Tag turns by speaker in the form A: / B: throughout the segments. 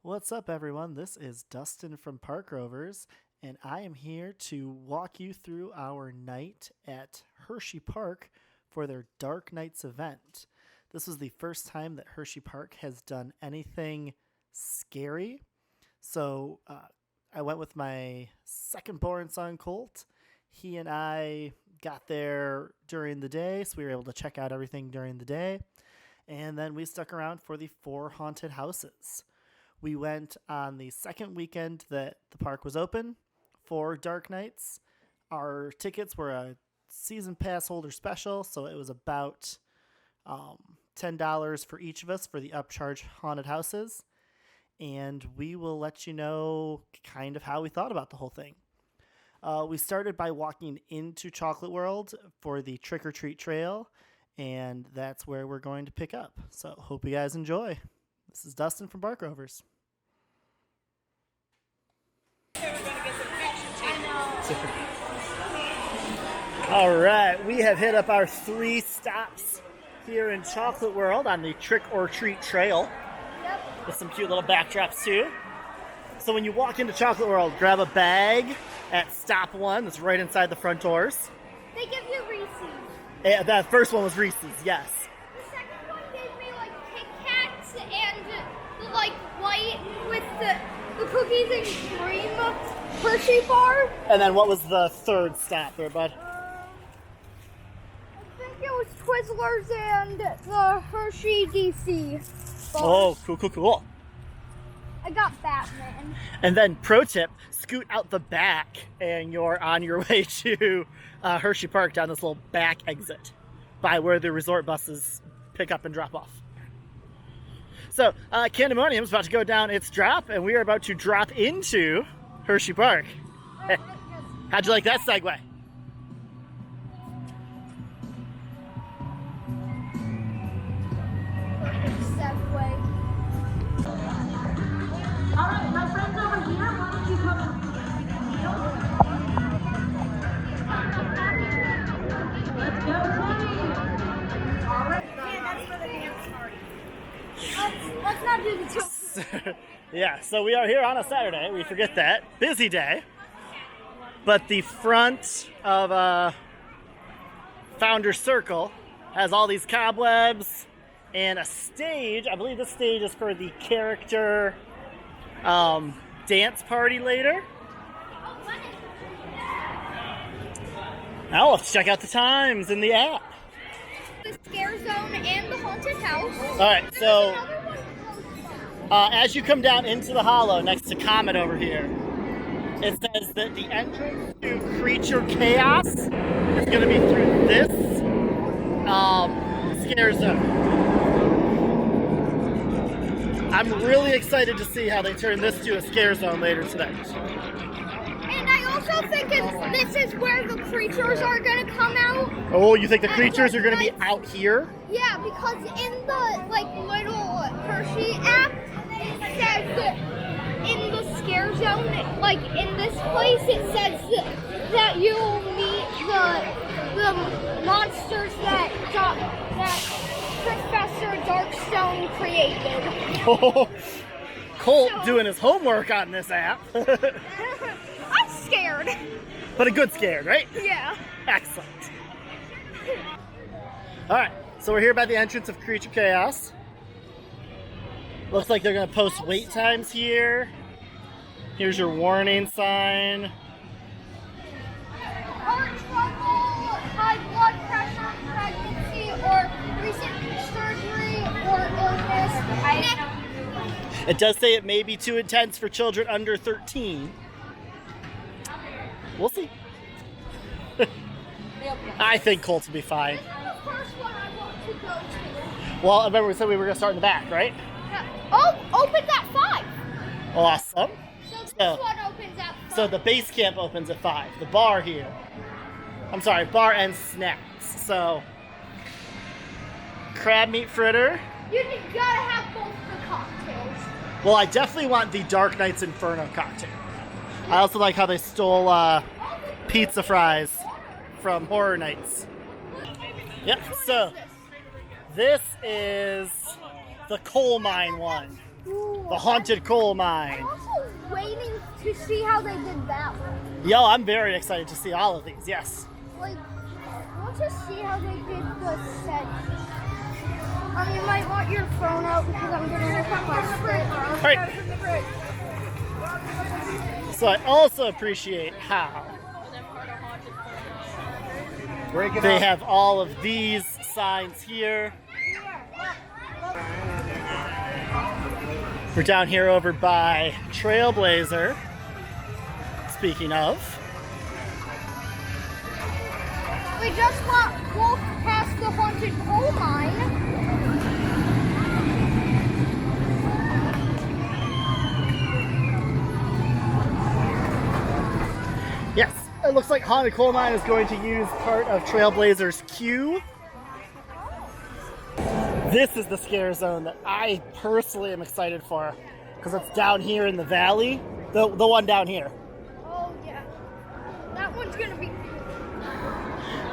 A: What's up, everyone? This is Dustin from Park Rovers, and I am here to walk you through our night at Hersheypark for their Dark Nights event. This was the first time that Hersheypark has done anything scary, so I went with my second-born son, Colt. He and I got there during the day, so we were able to check out everything during the day, and then we stuck around for the 4 haunted houses. We went on the second weekend that the park was open for Dark Nights. Our tickets were a season pass holder special, so it was about $10 for each of us for the upcharge haunted houses. And we will let you know kind of how we thought about the whole thing. We started by walking into Chocolate World for the Trick or Treat Trail, and that's where we're going to pick up. So hope you guys enjoy. This is Dustin from Park Rovers. All right, we have hit up our 3 stops here in Chocolate World on the Trick or Treat Trail.
B: Yep.
A: With some cute little backdrops too. So when you walk into Chocolate World, grab a bag at stop 1 that's right inside the front doors.
B: They give you Reese's.
A: Yeah, that first one was Reese's, yes.
B: The second one gave me like Kit Kats and the like white with the cookies and cream Hershey bar.
A: And then what was the third stop there, bud?
B: I think it was Twizzlers and the Hershey DC bar.
A: Oh, cool.
B: I got Batman.
A: And then, pro tip, scoot out the back and you're on your way to Hersheypark down this little back exit by where the resort buses pick up and drop off. So, Candemonium's about to go down its drop, and we are about to drop into Hersheypark. How'd you like that segue?
B: Segway.
C: All right, my friends over here, why don't you come? Let's go, Teddy. All right.
B: Yeah, that's for the dance party. Let's not do the two.
A: Yeah, so we are here on a Saturday. We forget that. Busy day. But the front of Founder Circle has all these cobwebs and a stage. I believe this stage is for the character dance party later. Now let's check out the times in the app.
B: The Scare Zone and the Haunted House.
A: All right, so as you come down into the hollow next to Comet over here, it says that the entrance to Creature Chaos is going to be through this Scare Zone. I'm really excited to see how they turn this to a Scare Zone later today.
B: And I also think this is where the creatures are going to come out.
A: Oh, you think the creatures are going to be out here?
B: Yeah, because in the little Hershey app, it says that in the Scare Zone, in this place, it says that you'll meet the monsters that Professor Darkstone created.
A: Oh, Colt doing his homework on this app.
B: I'm scared.
A: But a good scared, right?
B: Yeah.
A: Excellent. All right, so we're here by the entrance of Creature Chaos. Looks like they're going to post wait times here. Here's your warning sign.
B: Heart trouble, high blood pressure, pregnancy, or recent surgery or illness.
A: It does say it may be too intense for children under 13. We'll see. I think Colts will be fine.
B: This is the first one I want to go to.
A: Well, I remember we said we were going to start in the back, right?
B: Oh, opens at 5.
A: Awesome.
B: So this
A: So-
B: one opens at 5.
A: So the base camp opens at 5. The bar here. I'm sorry, bar and snacks. So, crab meat fritter.
B: You gotta have both the cocktails.
A: Well, I definitely want the Dark Nights Inferno cocktail. I also like how they stole pizza fries from Horror Nights. Yep, so this is the coal mine one.
B: Ooh.
A: The haunted coal mine.
B: I'm also waiting to see how they did that one.
A: Yo, I'm very excited to see all of these, yes.
B: Like, I want to see how they did the set. You might want your phone out because I'm going to request it.
A: All right. So I also appreciate how they have all of these signs here. We're down here over by Trailblazer. Speaking of.
B: We just walked past the haunted coal mine.
A: Yes, it looks like Haunted Coal Mine is going to use part of Trailblazer's queue. This is the scare zone that I personally am excited for because it's down here in the valley. The one down here.
B: Oh, yeah. That one's going to be...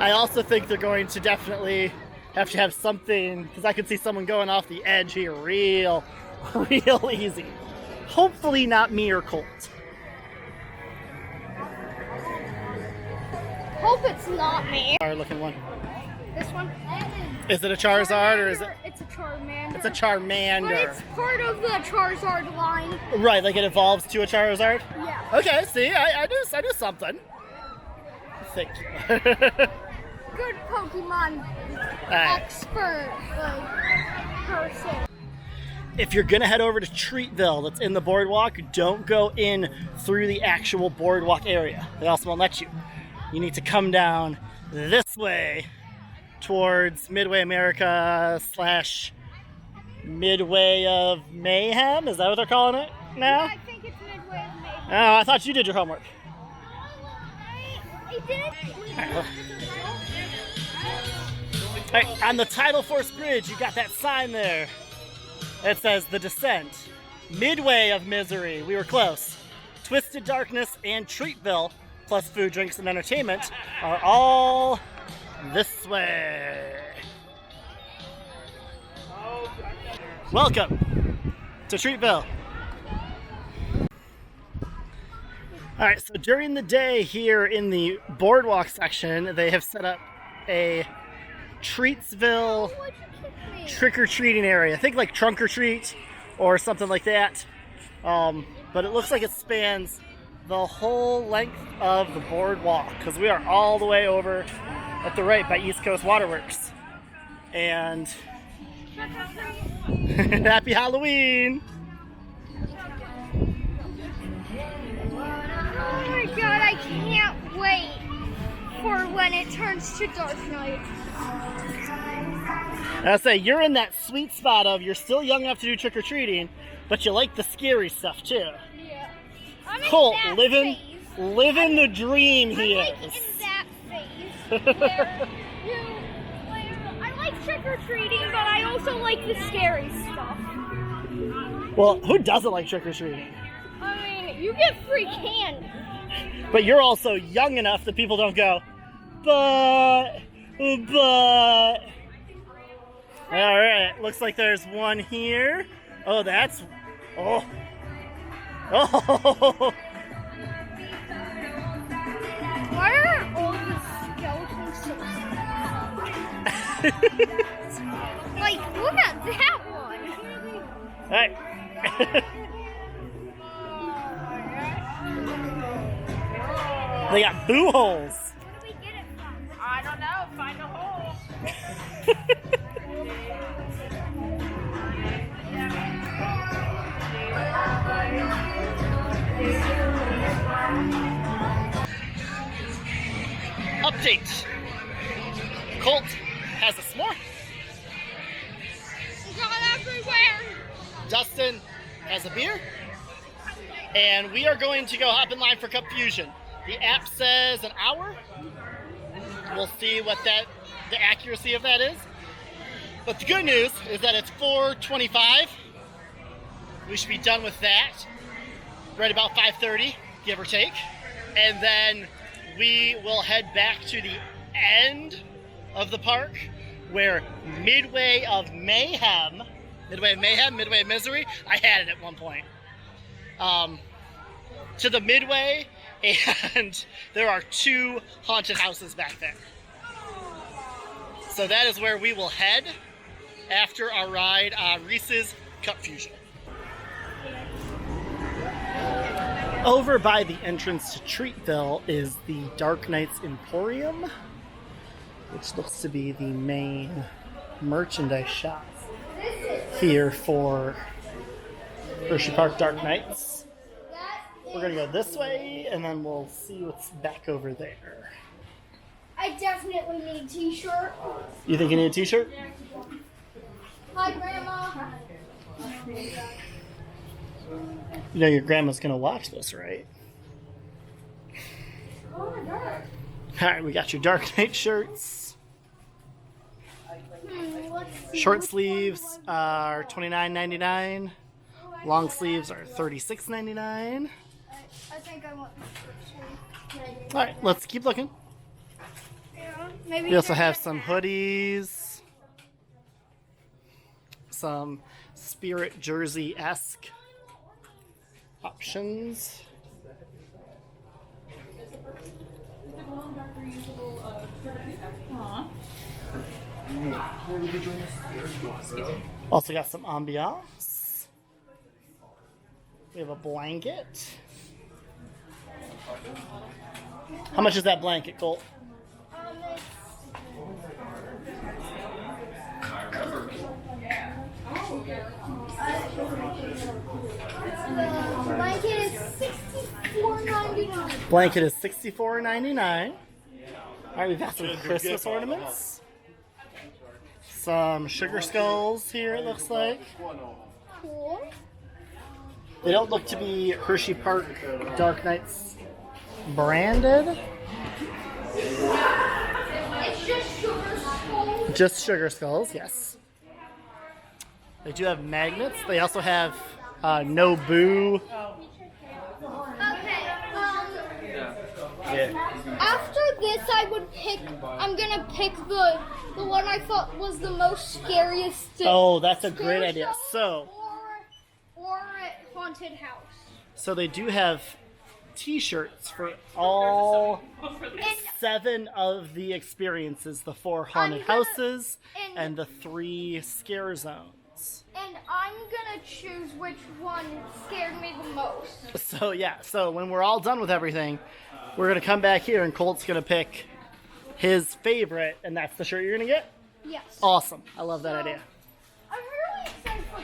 A: I also think they're going to definitely have to have something, because I could see someone going off the edge here real easy. Hopefully not me or Colt.
B: Hope it's not me.
A: Looking one.
B: This one?
A: Is it a Charizard or is it?
B: It's a Charmander.
A: It's a Charmander.
B: But it's part of the Charizard line.
A: Right, like it evolves to a Charizard?
B: Yeah.
A: Okay, see, I do something. Thank you.
B: Good Pokemon expert person.
A: If you're gonna head over to Treatville that's in the boardwalk, don't go in through the actual boardwalk area. They also won't let you. You need to come down this way towards Midway America / Midway of Mayhem. Is that what they're calling it now?
B: Yeah, I think it's Midway of Mayhem.
A: Oh, I thought you did your homework.
B: I did.
A: All right, on the Tidal Force Bridge, you got that sign there. It says The Descent, Midway of Misery. We were close. Twisted Darkness and Treatville, plus food, drinks, and entertainment, are all this way. Welcome to Treatville. All right, so during the day here in the boardwalk section, they have set up a Treatsville trick-or-treating area. I think like trunk or treat or something like that. But it looks like it spans the whole length of the boardwalk because we are all the way over at the right by East Coast Waterworks. And happy Halloween!
B: Oh my god, I can't wait for when it turns to Dark Knight.
A: I say, you're in that sweet spot of you're still young enough to do trick-or-treating, but you like the scary stuff too.
B: Yeah. I'm in
A: Colt,
B: that
A: living the dream
B: I'm
A: here.
B: like in that phase where I like trick-or-treating, but I also like the scary stuff.
A: Well, who doesn't like trick-or-treating?
B: I mean, you get free candy.
A: But you're also young enough that people don't go, but. All right, looks like there's one here. Oh, that's, oh.
B: Why are all the skeletons so small? Like, look at that one.
A: All right. They got boo holes.
B: Where do we get it from?
C: I don't know. Find a hole.
A: Update. Colt has a s'more.
B: It's all everywhere.
A: Dustin has a beer. And we are going to go hop in line for Cup Fusion. The app says an hour. We'll see what the accuracy of that is. But the good news is that it's 4:25. We should be done with that right about 5:30, give or take. And then we will head back to the end of the park where Midway of Mayhem Midway of Mayhem, Midway of Misery. I had it at one point. To the Midway, and there are 2 haunted houses back there. So that is where we will head after our ride on Reese's Cup Fusion. Over by the entrance to Treatville is the Dark Knights Emporium, which looks to be the main merchandise shop here for Hersheypark Dark Knights. We're gonna go this way, and then we'll see what's back over there.
B: I definitely need a t-shirt.
A: You think you need a t-shirt?
B: Hi, Grandma.
A: You know your grandma's gonna watch this, right?
B: Oh my God.
A: Alright, we got your Dark Knight shirts.
B: Let's see.
A: Short sleeves are $29.99. Long sleeves are $36.99.
B: I think I want the short sleeve.
A: Alright, let's keep looking.
B: Yeah, maybe
A: We also have some hoodies. Some Spirit Jersey-esque options. Also got some ambiance. We have a blanket. How much is that blanket, Colt?
B: Blanket is $64.99.
A: Blanket is $64.99. Alright, we've got some Christmas ornaments. Some sugar skulls here, it looks like.
B: Cool.
A: They don't look to be Hersheypark Dark Knights branded.
B: It's just sugar skulls.
A: Just sugar skulls, yes. They do have magnets. They also have no boo.
B: Okay,
A: Yeah.
B: after this I'm gonna pick the one I thought was the most scariest.
A: Oh, that's a great idea. So
B: Or haunted house.
A: So they do have t-shirts for all 7 of the experiences, the 4 haunted houses and the 3 scare zones.
B: And I'm gonna choose which one scared me the most.
A: So yeah, so when we're all done with everything, we're gonna come back here and Colt's gonna pick his favorite, and that's the shirt you're gonna get?
B: Yes.
A: Awesome. I love that idea.
B: I'm really excited for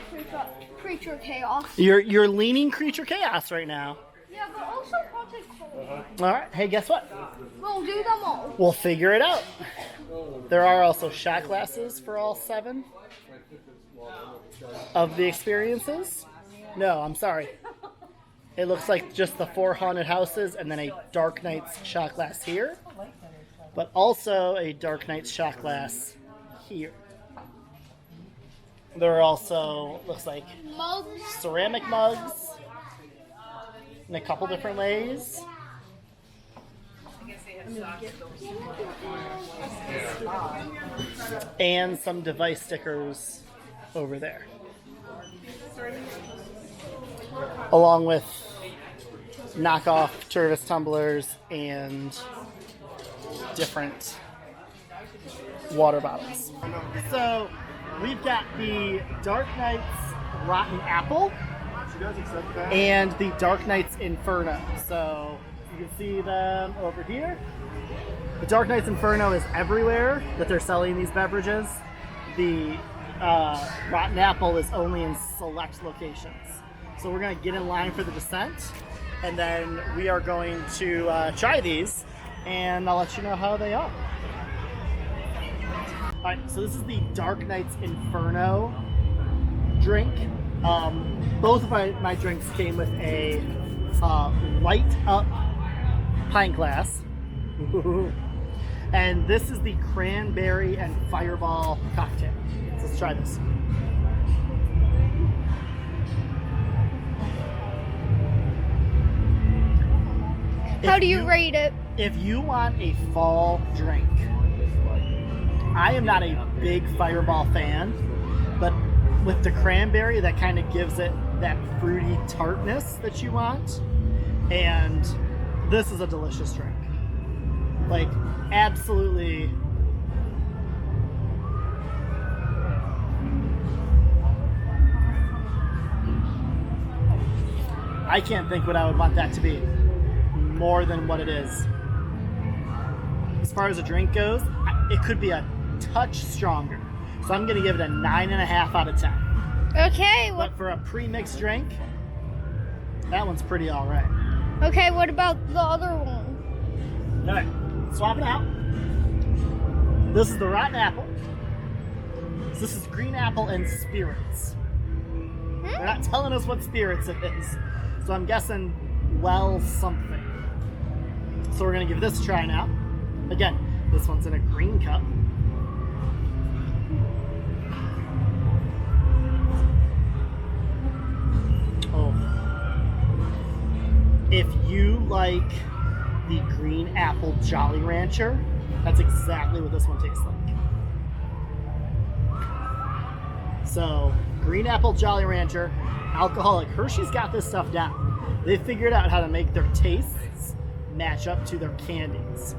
B: Creature Chaos.
A: You're leaning Creature Chaos right now.
B: Yeah, but also Haunted Cold.
A: Alright, hey, guess what?
B: We'll do them all.
A: We'll figure it out. There are also shot glasses for all 7 of the experiences. No, I'm sorry. It looks like just the 4 haunted houses and then a Dark Knight's shot glass here. But also a Dark Knight's shot glass here. There are also, looks like,
B: Mugs.
A: ceramic mugs in a couple different ways. And some device stickers over there. Along with knockoff Turvis tumblers and different water bottles. So we've got the Dark Knight's Rotten Apple and the Dark Knight's Inferno. So you can see them over here. The Dark Knight's Inferno is everywhere that they're selling these beverages. The Rotten Apple is only in select locations. So we're going to get in line for the descent, and then we are going to try these, and I'll let you know how they are. Alright, so this is the Dark Knight's Inferno drink. Both of my drinks came with a light up pint glass. And this is the cranberry and fireball cocktail. So let's try this.
B: How do you rate it?
A: If you want a fall drink, I am not a big Fireball fan, but with the cranberry that kind of gives it that fruity tartness that you want. And this is a delicious drink. Like, absolutely. I can't think what I would want that to be more than what it is. As far as a drink goes, it could be a touch stronger. So I'm going to give it a 9.5 out of 10.
B: Okay.
A: But for a pre-mixed drink, that one's pretty all right.
B: Okay, what about the other one?
A: All right, swap it out. This is the rotten apple. This is green apple and spirits. They're not telling us what spirits it is. So I'm guessing well something. So we're going to give this a try now. Again, this one's in a green cup. Oh. If you like the green apple Jolly Rancher, that's exactly what this one tastes like. So, green apple Jolly Rancher, alcoholic. Hershey's got this stuff down. They figured out how to make their tastes match up to their candies.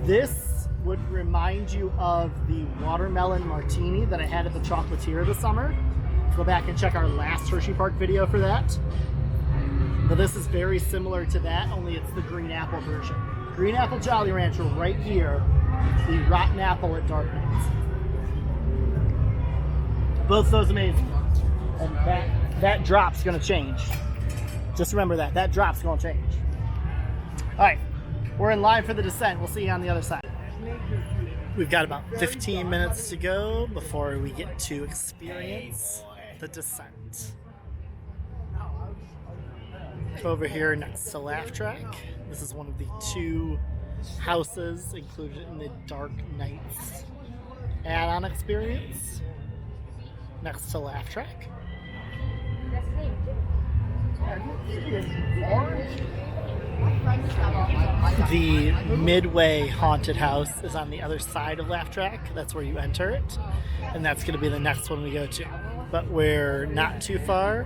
A: This would remind you of the watermelon martini that I had at the Chocolatier this summer. Go back and check our last Hersheypark video for that. But this is very similar to that, only it's the green apple version. Green apple Jolly Rancher right here, the rotten apple at Dark Nights. Both those amazing. And that drop's gonna change. Just remember that. That drop's gonna change. All right, we're in line for the descent. We'll see you on the other side. We've got about 15 minutes to go before we get to experience the descent. Over here next to Laugh Track. This is one of the 2 houses included in the Dark Nights add-on experience. Next to Laugh Track. The Midway haunted house is on the other side of Laugh Track. That's where you enter it. And that's going to be the next one we go to. But we're not too far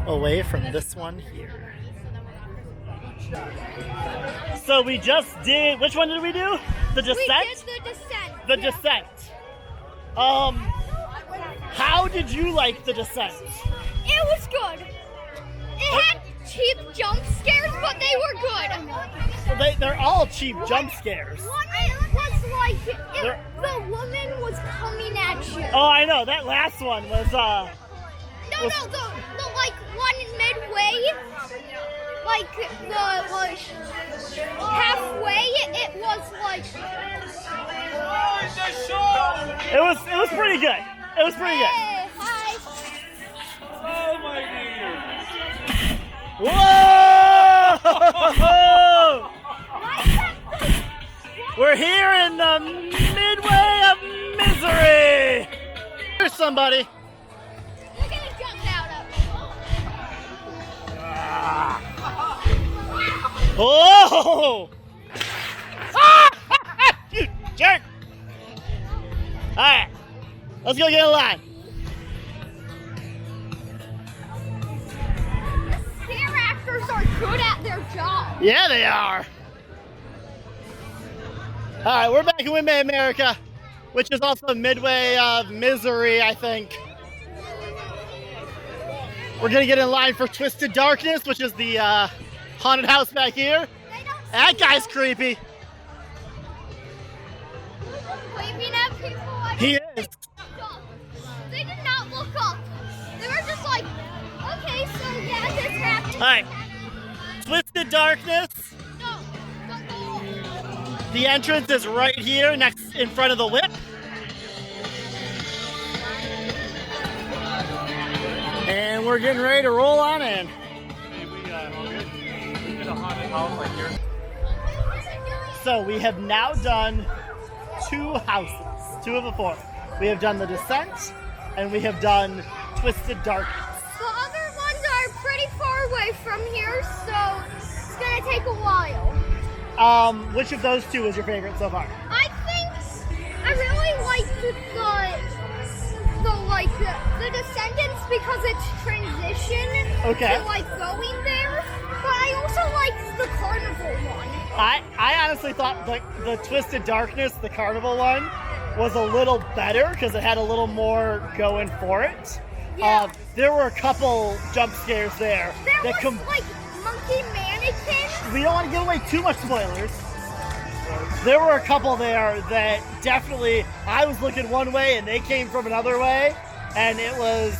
A: away from this one here. So we just did, which one did we do? The descent?
B: We did the descent.
A: The descent. How did you like the descent?
B: It was good. It had cheap jump scares, but they were good.
A: They're all cheap jump scares.
B: One was like, the woman was coming at you.
A: Oh, I know. That last one was,
B: No, the like one midway, like halfway, it was like.
A: It was pretty good. It was pretty good.
B: Hey, hi.
C: Oh my dear.
A: Whoa! We're here in the Midway of Misery. There's somebody.
B: We're gonna jump out of.
A: Oh! Ah! You jerk! All right, let's go get in line.
B: Scare actors are good at their job.
A: Yeah, they are. All right, we're back in Midway, America, which is also Midway of Misery, I think. We're gonna get in line for Twisted Darkness, which is the haunted house back here. That guy's creepy.
B: Waving at people.
A: He is.
B: They did not look up. They were just like, okay, so yeah, this happened.
A: All right, Twisted Darkness.
B: No, don't go.
A: The entrance is right here, next in front of the whip. And we're getting ready to roll on in. So we have now done 2 houses, 2 of the 4. We have done the descent, and we have done Twisted Darkness.
B: The other ones are pretty far away from here, so it's gonna take a while.
A: Which of those 2 is your favorite so far?
B: I think I really liked the like the Descendants because it's transition
A: Okay.
B: to like going there. But I also like the Carnival one.
A: I honestly thought the Twisted Darkness, the Carnival one, was a little better because it had a little more going for it.
B: Yeah.
A: There were a couple jump scares there.
B: There
A: that
B: was like monkey mannequins.
A: We don't want to give away too much spoilers. There were a couple there that definitely, I was looking one way and they came from another way, and it was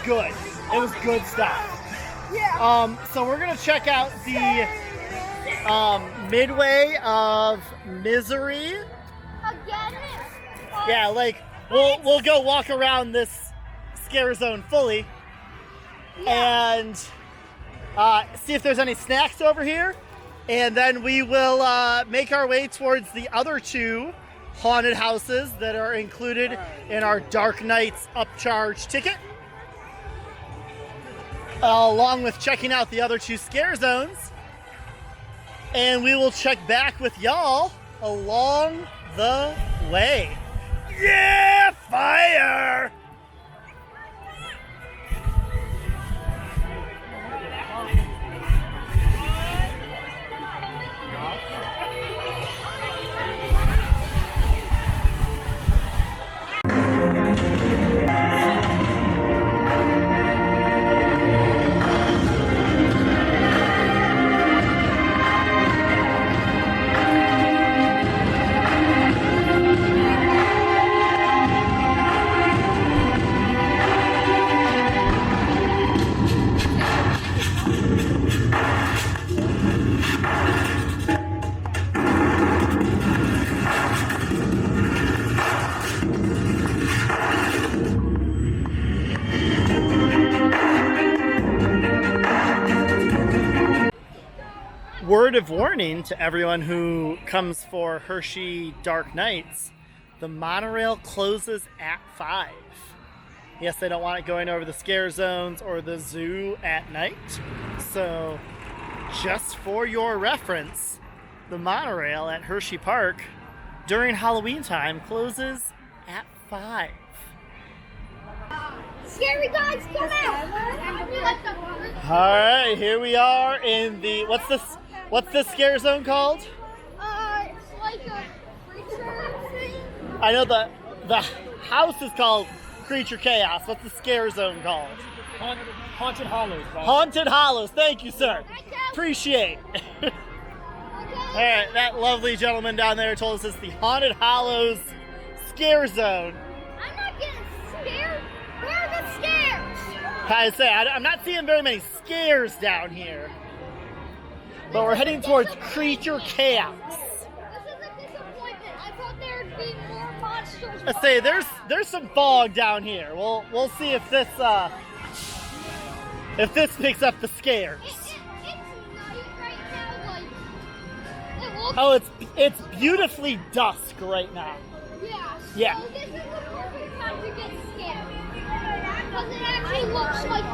A: good. It was good stuff.
B: Yeah.
A: So we're gonna check out the Midway of Misery.
B: Again.
A: Yeah, like we'll go walk around this scare zone fully and see if there's any snacks over here, and then we will make our way towards the other two haunted houses that are included in our Dark Nights upcharge ticket, along with checking out the other two scare zones, and we will check back with y'all along the way. Yeah, fire! Word of warning to everyone who comes for Hershey Dark Nights, the monorail closes at 5. Yes, they don't want it going over the scare zones or the zoo at night. So, just for your reference, the monorail at Hersheypark during Halloween time closes at 5.
B: Scary guys, come out!
A: Alright, here we are in the, what's this scare zone called?
B: It's like a creature thing.
A: I know the house is called Creature Chaos. What's the scare zone called?
C: Haunted Hollows.
A: Haunted Hollows. Thank you, sir.
B: Thank you.
A: Appreciate.
B: Okay.
A: Alright, that lovely gentleman down there told us it's the Haunted Hollows scare zone.
B: I'm not getting scared. Where are the scares?
A: I say, I'm not seeing very many scares down here. But we're heading towards Creature Chaos.
B: This is a disappointment. I thought there'd be more monsters.
A: I say, there's some fog down here. We'll see if this picks up the scares.
B: It's night right now. Like, it looks.
A: Oh, it's beautifully dusk right now.
B: Yeah.
A: Yeah.
B: So this is the perfect time to get scared. Because it actually looks like.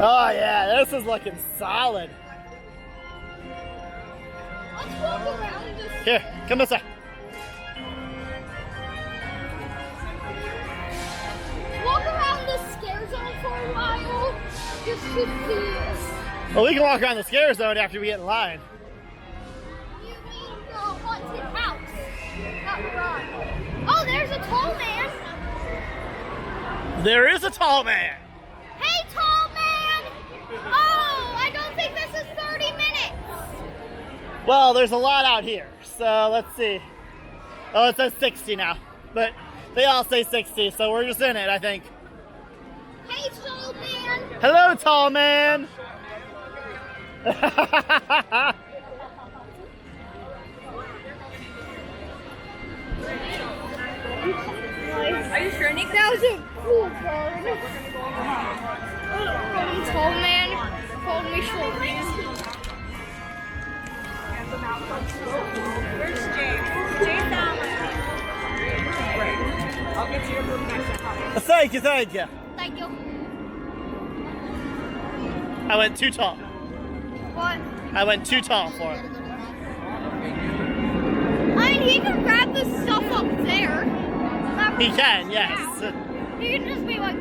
A: Oh yeah, this is looking solid.
B: Let's walk around this.
A: Here, come this way.
B: Walk around the scare zone for a while. Just to see this.
A: Well, we can walk around the scare zone after we get in line.
B: You mean the haunted house? Not right. Oh, there's a tall man.
A: There is a tall man.
B: Hey, tall man! Oh, I don't think this is 30 minutes.
A: Well, there's a lot out here, so let's see. Oh, it says 60 now, but they all say 60, so we're just in it, I think.
B: Hey, tall man!
A: Hello, tall man.
B: Are you sure, Nick? That was a cool bird. Tall man called me short.
D: Where's James? James down. Great. I'll get to your room next time.
A: Thank you, thank you.
B: Thank you.
A: I went too tall.
B: What?
A: I went too tall for it.
B: I And he can grab the stuff up there.
A: He can, yes.
B: He can just be like,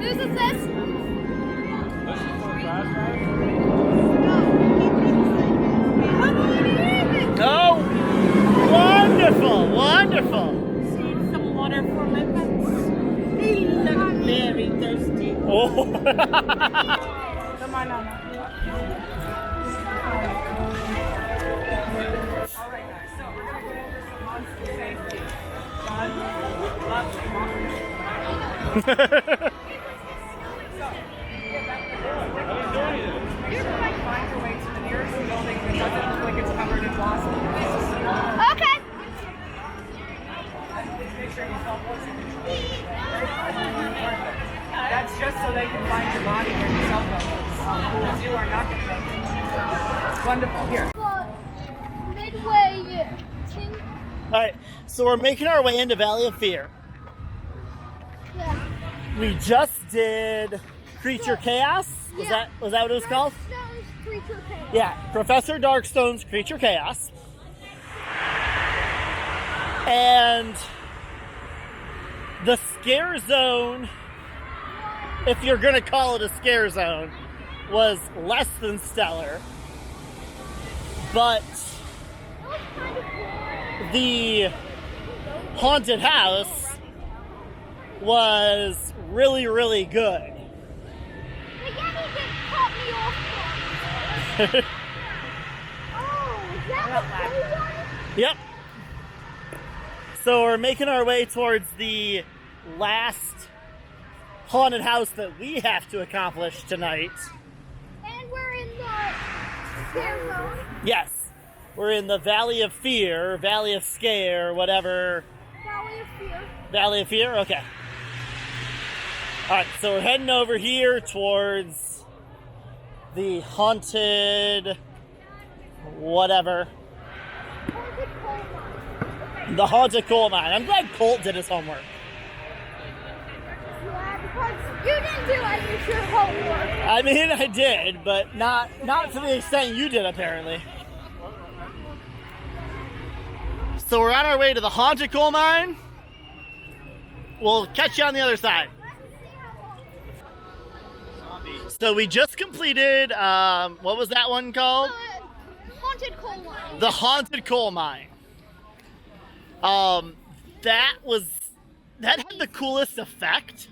B: this is this.
A: Oh, wonderful, wonderful.
D: Save some water for my pets. They look very thirsty.
A: Oh.
D: Come on, Mama. All right, guys. So we're gonna go over some monster safety. John, lots of monsters. Find your way to the nearest building that doesn't look like it's covered in blossom.
B: Okay.
D: Make sure you self-listen. That's just so they can find your body and your cell phone. Because you are not going to make it. Wonderful. Here.
B: Midway thing.
A: All right, so we're making our way into Valley of Fear.
B: Yeah.
A: We just did Creature Chaos. Was that what it was called?
B: Darkstone's Creature Chaos.
A: Yeah, Professor Darkstone's Creature Chaos. And the scare zone, if you're gonna call it a scare zone, was less than stellar. But
B: That was kind of cool.
A: the haunted house was really, really good.
B: The Yeti just caught me off guard. Oh, is that the cool one?
A: Yep. So we're making our way towards the last haunted house that we have to accomplish tonight.
B: And we're in the scare zone.
A: Yes. We're in the Valley of Fear, Valley of Scare, whatever.
B: Valley of Fear.
A: Valley of Fear? Okay. Alright, so we're heading over here towards the haunted whatever.
B: Haunted coal mine.
A: The haunted coal mine. I'm glad Colt did his homework.
B: Yeah, because you didn't do any of your homework.
A: I mean, I did, but not to the extent you did, apparently. So we're on our way to the haunted coal mine. We'll catch you on the other side. So we just completed, what was that one called?
B: Haunted coal mine.
A: The haunted coal mine. That had the coolest effect.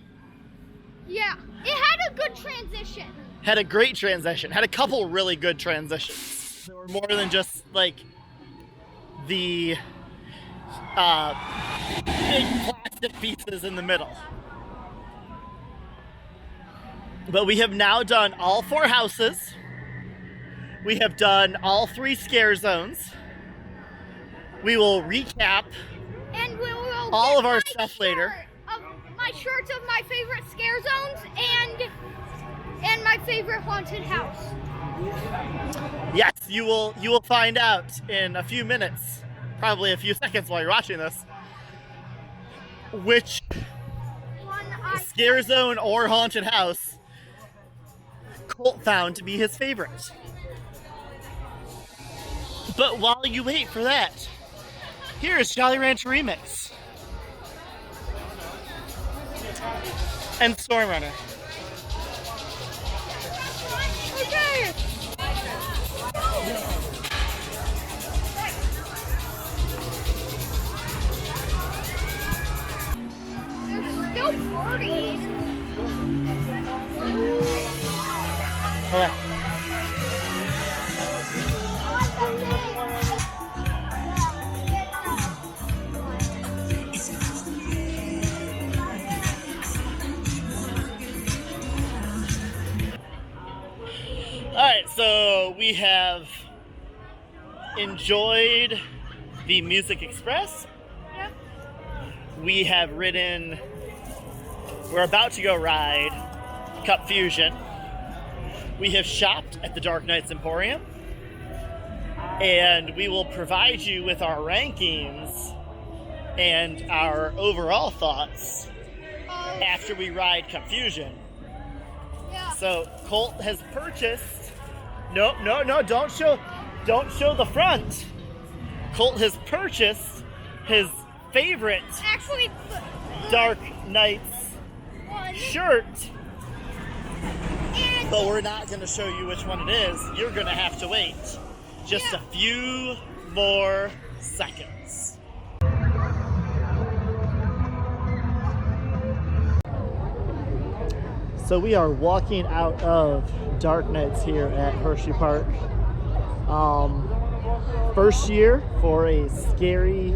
B: Yeah, it had a good transition.
A: Had a great transition. Had a couple really good transitions. There were more than just like the big plastic pieces in the middle. But we have now done all 4 houses. We have done all 3 scare zones. We will recap
B: And we will
A: all
B: get
A: of our
B: my
A: stuff later.
B: My shirts of my favorite scare zones and my favorite haunted house.
A: Yes, you will find out in a few minutes, probably a few seconds while you're watching this, which
B: One I
A: scare zone or haunted house Colt found to be his favorite. But while you wait for that, here's Jolly Rancher Remix and Storm Runner.
B: Okay. There's still parties.
A: Okay. Alright, so we have enjoyed the Music Express.
B: Yeah.
A: We have ridden, we're about to go ride Cup Fusion. We have shopped at the Dark Knights Emporium. And we will provide you with our rankings and our overall thoughts after we ride Cup Fusion.
B: Yeah.
A: So Colt has purchased. No, don't show the front. Colt has purchased his favorite
B: Actually,
A: Dark Knights
B: one.
A: shirt,
B: And
A: but we're not going to show you which one it is. You're going to have to wait just a few more seconds. So we are walking out of Dark Knights here at Hersheypark. First year for a scary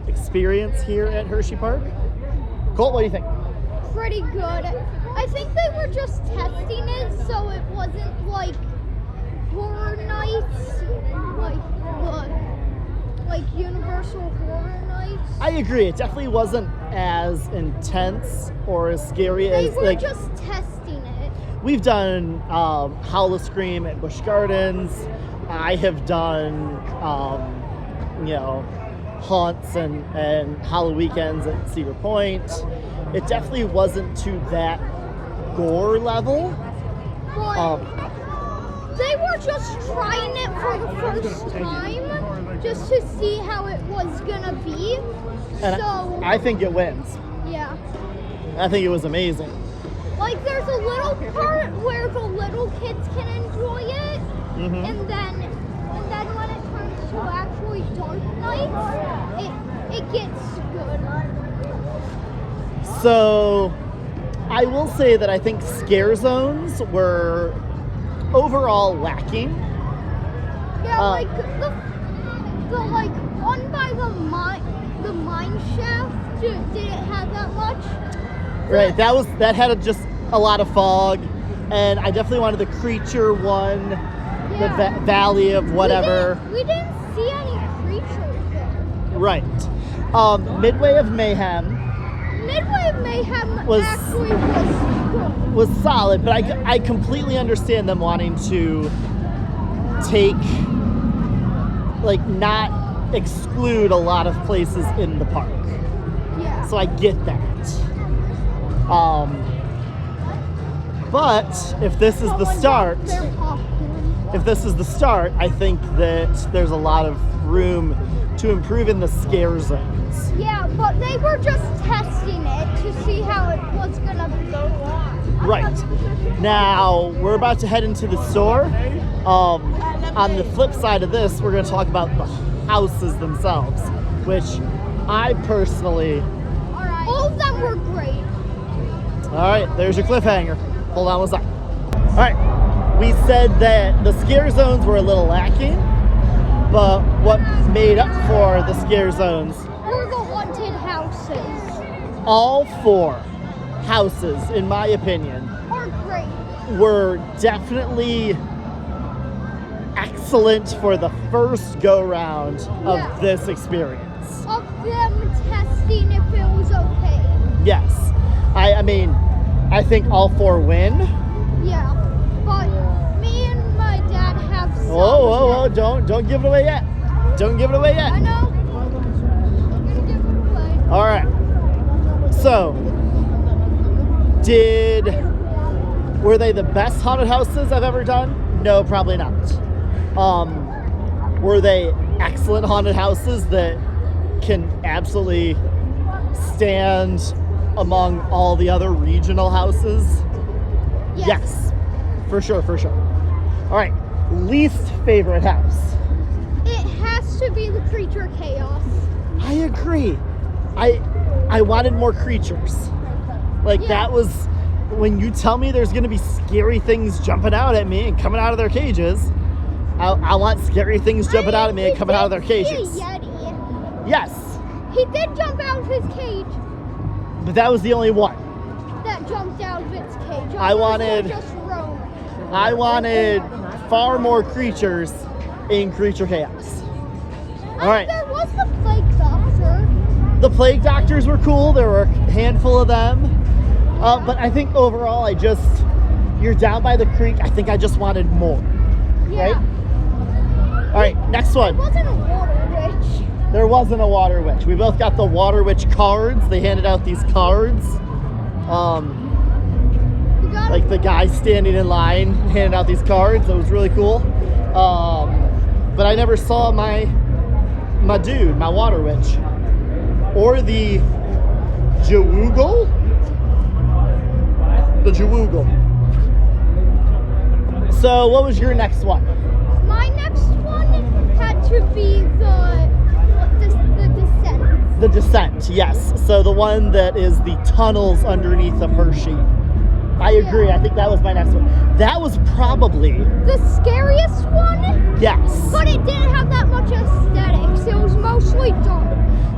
A: experience here at Hersheypark. Colt, what do you think?
B: pretty good. I think they were just testing it so it wasn't like horror nights, like Universal Horror Nights.
A: I agree. It definitely wasn't as intense or as scary
B: They
A: as
B: were
A: like
B: just testing it.
A: we've done. Howl of Scream at Busch Gardens. I have done, haunts and Halloween weekends at Cedar Point. It definitely wasn't to that gore level.
B: But they were just trying it for the first time, just to see how it was gonna be.
A: And
B: So
A: I think it wins.
B: yeah,
A: I think it was amazing.
B: like there's a little part where the little kids can enjoy it,
A: Mhm.
B: and then when it turns to actually Dark Knights, it gets good.
A: So I will say that I think scare zones were overall lacking.
B: Yeah, like the like one by the mine shaft didn't have that much.
A: Right, that had just a lot of fog, and I definitely wanted the creature one, the
B: Yeah.
A: valley of whatever.
B: We didn't see any creatures there.
A: Right. Midway of Mayhem
B: Midway of Mayhem
A: Was-
B: actually was good.
A: was solid, but I completely understand them wanting to take, like, not exclude a lot of places in the park.
B: Yeah.
A: So I get that. But if this is the start,
B: They're popcorn.
A: if this is the start, I think that there's a lot of room to improve in the scare zones.
B: Yeah, but they were just testing it to see how it was gonna be.
A: Right. Now, we're about to head into the store. On the flip side of this, we're going to talk about the houses themselves, which I personally...
B: Alright. All of them were great.
A: All right, there's your cliffhanger. Hold on one second. All right, we said that the scare zones were a little lacking, but what made up for the scare zones,
B: Or the haunted houses.
A: all 4 houses, in my opinion,
B: Are great.
A: were definitely excellent for the first go-round of
B: Yeah.
A: this experience.
B: Of them testing if it was okay.
A: Yes. I mean, I think all 4 win.
B: Yeah. But me and my dad have some.
A: Whoa, don't give it away yet. Don't give it away
B: I
A: yet.
B: know. I'm gonna give it away.
A: All right. So, were they the best haunted houses I've ever done? No, probably not. Were they excellent haunted houses that can absolutely stand among all the other regional houses? Yes. For sure. All right. Least favorite house.
B: It has to be the creature chaos.
A: I agree. I wanted more creatures. Like
B: Yeah.
A: that was when you tell me there's gonna be scary things jumping out at me and coming out of their cages. I want scary things jumping out at me and coming out of their
B: He
A: cages.
B: did see a Yeti.
A: Yes,
B: He did jump out of his cage.
A: but that was the only one.
B: That jumped out of its cage.
A: I
B: Others were
A: wanted-
B: just roaming.
A: I wanted far more creatures in Creature Chaos. All right.
B: There was the plague doctor.
A: The plague doctors were cool. There were a handful of them. But I think overall, you're down by the creek. I think I just wanted more.
B: Yeah.
A: Right? All right, next
B: It
A: one.
B: wasn't a water witch.
A: There wasn't a water witch. We both got the water witch cards. They handed out these cards.
B: You got
A: Like the guy standing in line handing out these cards. It was really cool. But I never saw my my dude, my water witch. Or the Jawoogle? The Jawoogle. So what was your next one?
B: My next one had to be the Descent.
A: The Descent, yes. So the one that is the tunnels underneath of Hershey. I agree. I think that was my next one. That was probably
B: the scariest one.
A: Yes.
B: But it didn't have that much aesthetics. It was mostly dark.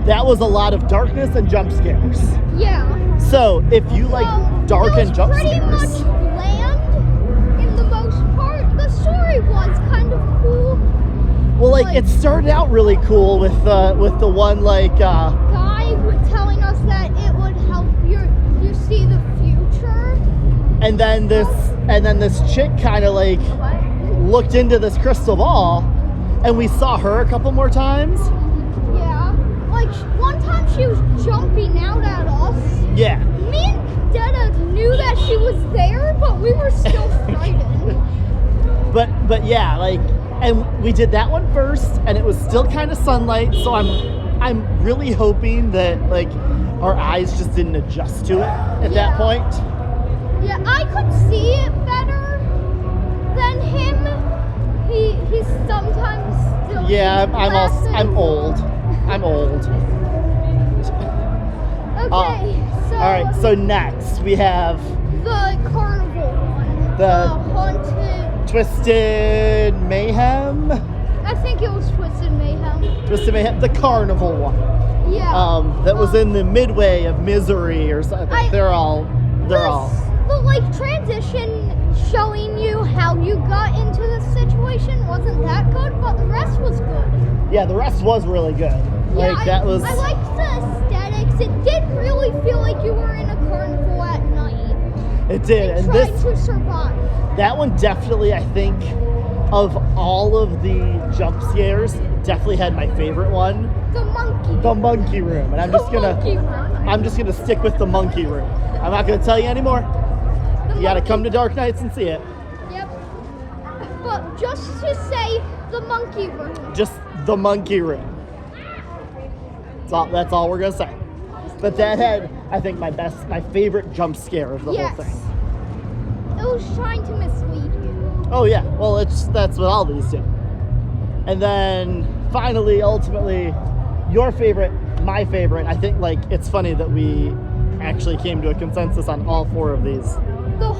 A: That was a lot of darkness and jump scares.
B: Yeah.
A: So if you like dark and jump
B: pretty
A: scares,
B: much bland in the most part. The story was kind of cool.
A: well, like it started out really cool with the one like
B: guy was telling us that it would help you see the future.
A: and then this chick kind of like looked into this crystal ball, and we saw her a couple more times.
B: Yeah. Like one time she was jumping out at us.
A: Yeah.
B: Me and Dada knew that she was there, but we were still frightened.
A: But yeah, like, and we did that one first, and it was still kind of sunlight, so I'm really hoping that like our eyes just didn't adjust to it at that point.
B: Yeah, I could see it better than him. He's sometimes still.
A: Yeah, I'm old. I'm old.
B: Okay, so.
A: All right, so next we have
B: The carnival one.
A: The
B: haunted.
A: Twisted Mayhem.
B: I think it was Twisted Mayhem.
A: Twisted Mayhem, the carnival one.
B: Yeah.
A: That was in the Midway of Misery or something. They're all.
B: The like transition showing you how you got into the situation wasn't that good, but the rest was good.
A: Yeah, the rest was really good.
B: Yeah,
A: Like that was.
B: I liked the aesthetics. It did really feel like you were in a carnival at night.
A: It did, and
B: trying
A: this
B: to survive.
A: that one definitely, I think, of all of the jump scares, definitely had my favorite one.
B: The monkey.
A: The monkey room, and I'm just gonna stick with the monkey room. I'm not gonna tell you anymore. You gotta come to Dark Nights and see it.
B: Yep. But just to say, the monkey room.
A: Just the monkey room. That's all we're gonna say. But that had, I think, my favorite jump scare of the whole thing.
B: It was trying to mislead you.
A: Oh yeah, well that's what all these do. And then finally, ultimately, your favorite, my favorite. I think like it's funny that we actually came to a consensus on all four of these.
B: The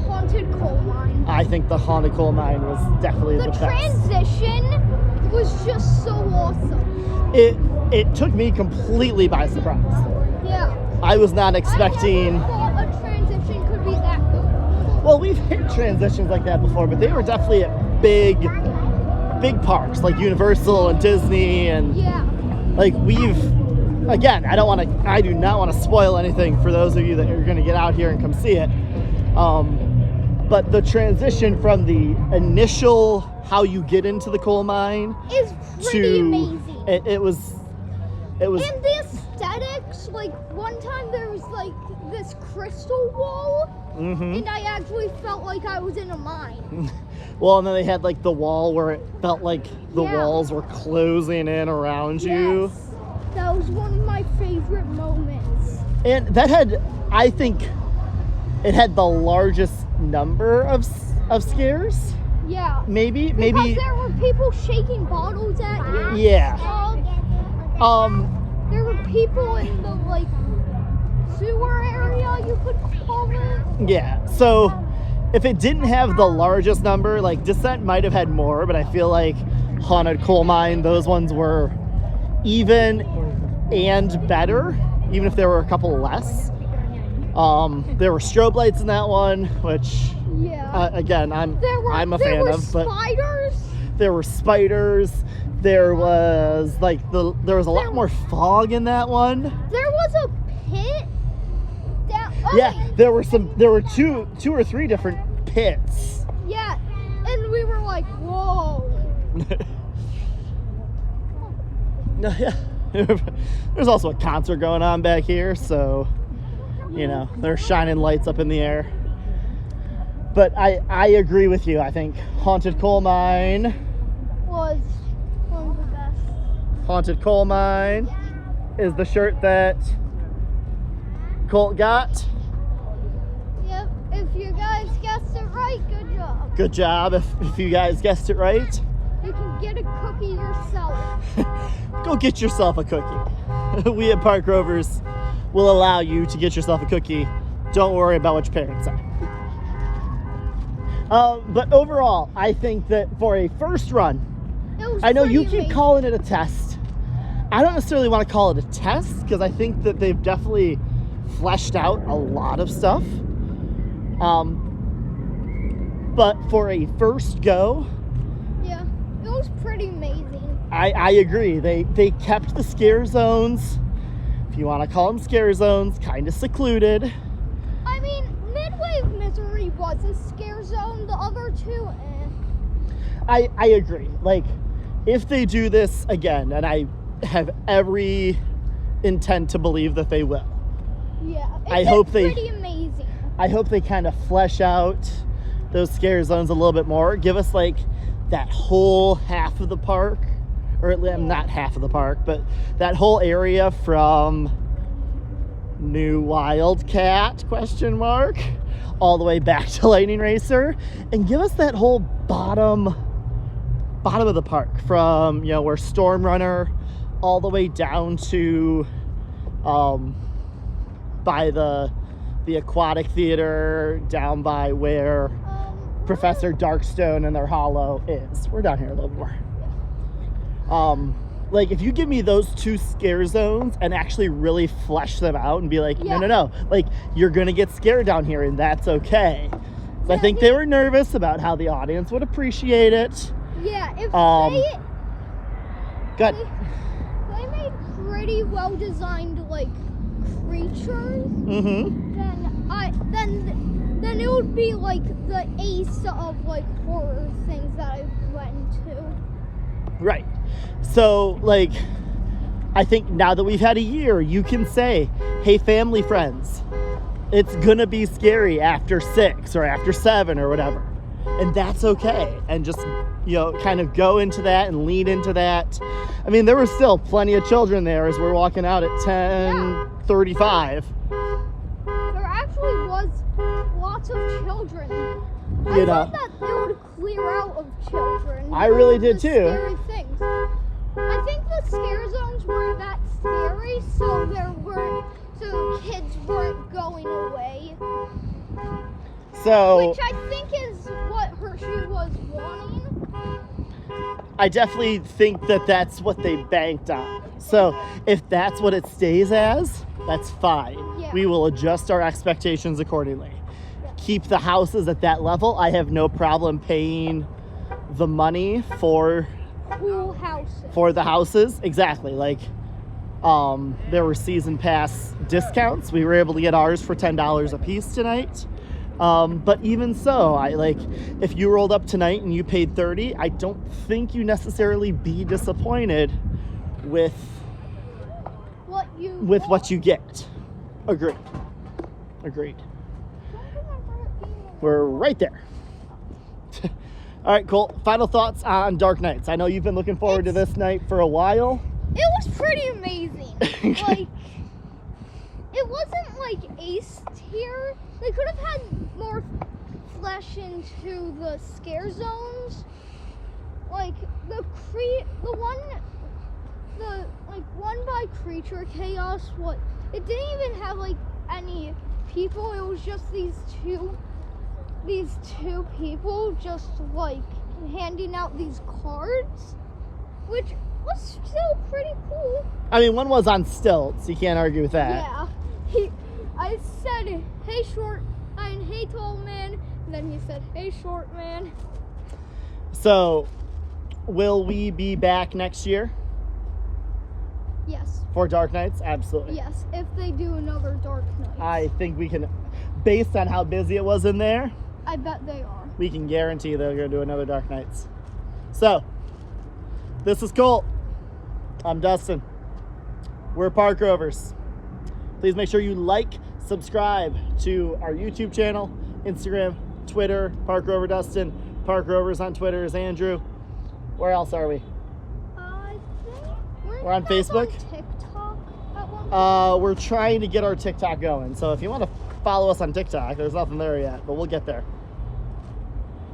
B: haunted coal mine.
A: I think the haunted coal mine was definitely the best.
B: The transition was just so awesome.
A: It took me completely by surprise.
B: Yeah.
A: I was not expecting.
B: I never thought a transition could be that good.
A: Well, we've hit transitions like that before, but they were definitely at big parks like Universal and Disney, and
B: Yeah.
A: like again, I do not want to spoil anything for those of you that are going to get out here and come see it. But the transition from the initial how you get into the coal mine
B: Is pretty amazing.
A: It was.
B: And the aesthetics, like one time there was like this crystal wall, and I actually felt like I was in a mine.
A: Well, and then they had like the wall where it felt like the walls were closing in around you.
B: Yes. That was one of my favorite moments.
A: And that had, I think, it had the largest number of scares.
B: Yeah.
A: Maybe.
B: Because there were people shaking bottles at you.
A: Yeah.
B: There were people in the like sewer area, you could call it.
A: Yeah. So if it didn't have the largest number, like Descent might have had more, but I feel like Haunted Coal Mine, those ones were even and better, even if there were a couple less. There were strobe lights in that one, which again I'm a fan of. But
B: spiders.
A: there were spiders. There was like there was a lot more fog in that one.
B: There was a pit.
A: There were two or three different pits.
B: Yeah, and we were like, whoa.
A: Yeah. There's also a concert going on back here, so you know, they're shining lights up in the air. But I agree with you. I think Haunted Coal Mine
B: Was one of the best.
A: Haunted Coal Mine is the shirt that Colt got.
B: Yep, if you guys guessed it right, good job.
A: Good job. If you guys guessed it right,
B: You can get a cookie yourself.
A: go get yourself a cookie. We at Park Rovers will allow you to get yourself a cookie. Don't worry about what your parents say. But overall, I think that for a first run,
B: It was
A: I know you
B: pretty
A: keep
B: amazing.
A: calling it a test. I don't necessarily want to call it a test because I think that they've definitely fleshed out a lot of stuff. But for a first go,
B: Yeah, it was pretty amazing.
A: I agree. They kept the scare zones, if you want to call them scare zones, kind of secluded.
B: I mean, Midway of Misery was a scare zone. The other two,
A: I agree. Like, if they do this again, and I have every intent to believe that they will,
B: yeah.
A: I
B: It's
A: hope they-
B: pretty amazing.
A: I hope they kind of flesh out those scare zones a little bit more. Give us like that whole half of the park, or not half of the park, but that whole area from New Wildcat ? All the way back to Lightning Racer, and give us that whole bottom of the park from where Storm Runner all the way down to by the aquatic theater, down by where Professor Darkstone and their hollow is. We're down here a little more. Like, if you give me those two scare zones and actually really flesh them out and be like,
B: Yeah.
A: no, like, you're gonna get scared down here and that's okay. So I think they were nervous about how the audience would appreciate it.
B: Yeah, if
A: Good.
B: they made pretty well designed like creatures,
A: Mm-hmm.
B: then it would be like the ace of like horror things that I went to.
A: Right. So, like, I think now that we've had a year, you can say, hey, family friends, it's gonna be scary after 6 or after 7 or whatever. And that's okay. And just, kind of go into that and lean into that. I mean, there were still plenty of children there as we're walking out at 10:35.
B: There actually was lots of children. I
A: You know.
B: thought that they would clear out of children.
A: I really
B: because
A: did
B: of the
A: too.
B: Scary things. I think the scare zones weren't that scary, so kids weren't going away.
A: So
B: Which I think is what Hershey was wanting.
A: I definitely think that that's what they banked on. So if that's what it stays as, that's fine.
B: Yeah.
A: We will adjust our expectations accordingly. Keep the houses at that level. I have no problem paying the money for
B: Cool houses.
A: the houses. Exactly. Like, there were season pass discounts. We were able to get ours for $10 a piece tonight. But even so, if you rolled up tonight and you paid $30, I don't think you necessarily be disappointed with what you get. Agreed. We're right there. All right, Colt, final thoughts on Dark Nights. I know you've been looking forward to this night for a while.
B: It was pretty amazing. Like, it wasn't like ace tier. They could have had more flesh into the scare zones. Like one by Creature Chaos. It didn't even have like any people. It was just these two people just like handing out these cards, which was still pretty cool.
A: I mean, one was on stilts. You can't argue with that.
B: Yeah. I said, hey tall man, and then he said, hey short man.
A: So, will we be back next year
B: Yes.
A: for Dark Nights? Absolutely.
B: Yes, if they do another Dark Knight.
A: I think we can, based on how busy it was in there,
B: I bet they are.
A: we can guarantee they're going to do another Dark Nights. So, this is Colt. I'm Dustin. We're Park Rovers. Please make sure you like, subscribe to our YouTube channel, Instagram, Twitter, Park Rover Dustin. Park Rovers on Twitter is Andrew. Where else are we?
B: I think we're
A: We're on Facebook.
B: TikTok at one
A: We're trying to get our TikTok going. So if you want to follow us on TikTok, there's nothing there yet, but we'll get there.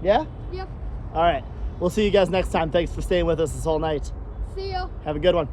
A: Yeah?
B: Yep.
A: All right. We'll see you guys next time. Thanks for staying with us this whole night.
B: See ya.
A: Have a good one.